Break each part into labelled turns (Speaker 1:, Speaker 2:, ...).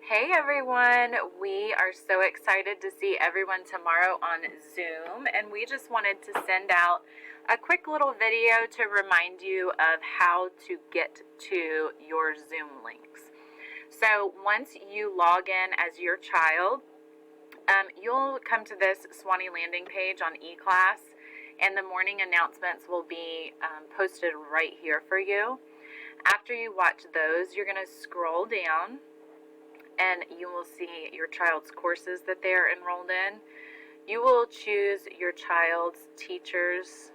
Speaker 1: Hey everyone, we are so excited to see everyone tomorrow on Zoom, and we just wanted to send out a quick little video to remind you of how to get to your Zoom links. So once you log in as your child, you'll come to this Swanee landing page on eClass, and the morning announcements will be posted right here for you. After you watch those, you're going to scroll down and you will see your child's courses that they are enrolled in. You will choose your child's teacher's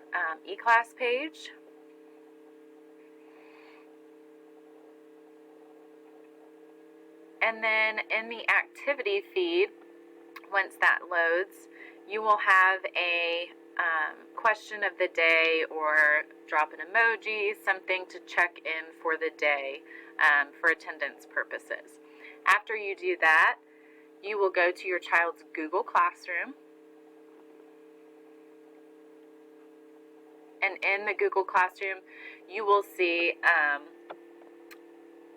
Speaker 1: eClass page. And then in the activity feed, once that loads, you will have a question of the day or drop an emoji, something to check in for the day for attendance purposes. After you do that, you will go to your child's Google Classroom. And in the Google Classroom, you will see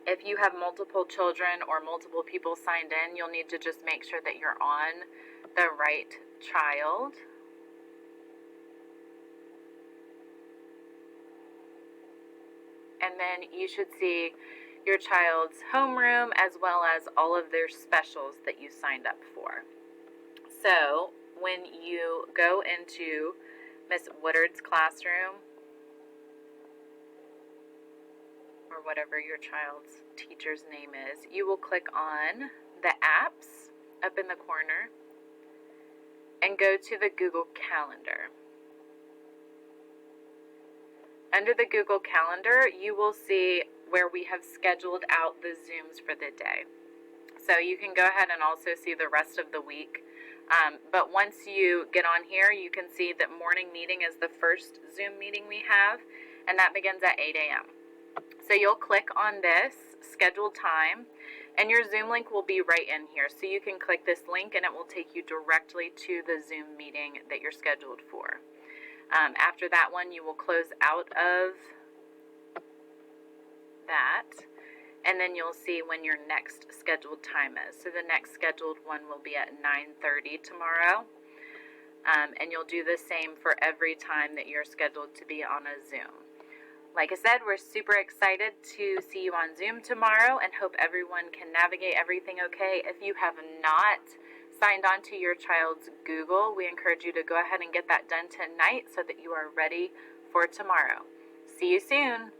Speaker 1: if you have multiple children or multiple people signed in, you'll need to just make sure that you're on the right child. And then you should see your child's homeroom as well as all of their specials that you signed up for. So when you go into Miss Woodard's classroom, or whatever your child's teacher's name is, you will click on the apps up in the corner and go to the Google Calendar. Under the Google Calendar, you will see where we have scheduled out the Zooms for the day. So you can go ahead and also see the rest of the week. But once you get on here, you can see that morning meeting is the first Zoom meeting we have, and that begins at 8 a.m. So you'll click on this scheduled time, and your Zoom link will be right in here. So you can click this link, and it will take you directly to the Zoom meeting that you're scheduled for. After that one, you will close out of that, and then you'll see when your next scheduled time is. So the next scheduled one will be at 9:30 tomorrow, and you'll do the same for every time that you're scheduled to be on a Zoom. Like I said, we're super excited to see you on Zoom tomorrow and hope everyone can navigate everything okay. If you have not signed on to your child's Google, we encourage you to go ahead and get that done tonight so that you are ready for tomorrow. See you soon.